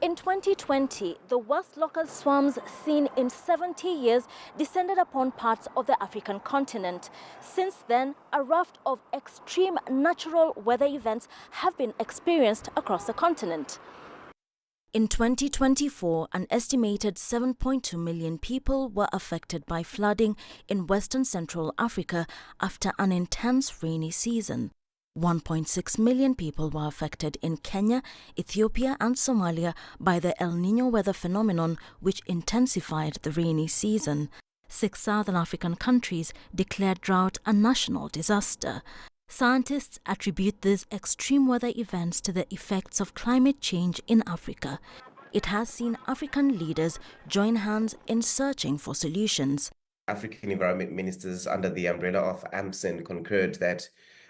In 2020, the worst local swarms seen in 70 years descended upon parts of the African continent. Since then, a raft of extreme natural weather events have been experienced across the continent. In 2024, an estimated 7.2 million people were affected by flooding in Western Central Africa after an intense rainy season. 1.6 million people were affected in Kenya, Ethiopia and Somalia by the El Niño weather phenomenon, which intensified the rainy season. 6 Southern African countries declared drought a national disaster. Scientists attribute these extreme weather events to the effects of climate change in Africa. It has seen African leaders join hands in searching for solutions. African environment ministers under the umbrella of AMSEN concurred that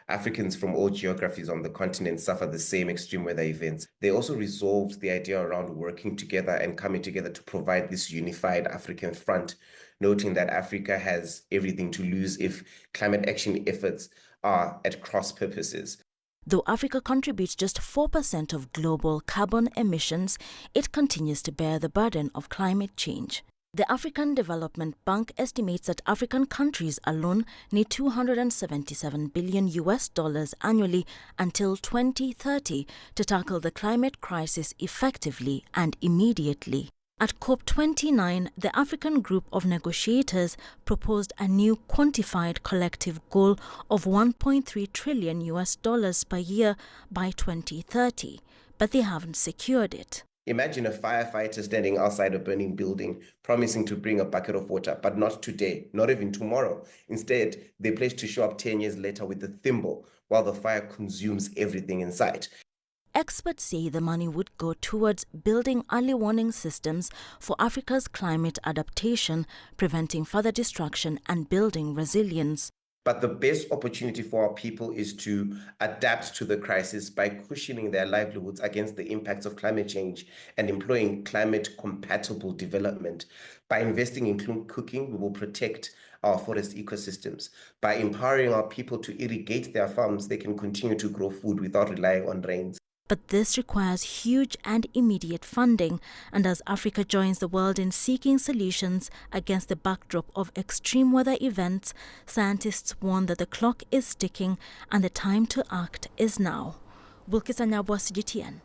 Africans from all geographies on the continent suffer the same extreme weather events. They also resolved the idea around working together and coming together to provide this unified African front, noting that Africa has everything to lose if climate action efforts are at cross purposes. Though Africa contributes just 4% of global carbon emissions, it continues to bear the burden of climate change. The African Development Bank estimates that African countries alone need $277 billion annually until 2030 to tackle the climate crisis effectively and immediately. At COP29, the African group of negotiators proposed a new quantified collective goal of $1.3 trillion per year by 2030, but they haven't secured it. Imagine a firefighter standing outside a burning building, promising to bring a bucket of water, but not today, not even tomorrow. Instead, they pledge to show up 10 years later with a thimble while the fire consumes everything in sight. Experts say the money would go towards building early warning systems for Africa's climate adaptation, preventing further destruction and building resilience. But the best opportunity for our people is to adapt to the crisis by cushioning their livelihoods against the impacts of climate change and employing climate-compatible development. By investing in clean cooking, we will protect our forest ecosystems. By empowering our people to irrigate their farms, they can continue to grow food without relying on rains. But this requires huge and immediate funding, and as Africa joins the world in seeking solutions against the backdrop of extreme weather events, scientists warn that the clock is ticking and the time to act is now. Wilkis Anyabwa, CGTN.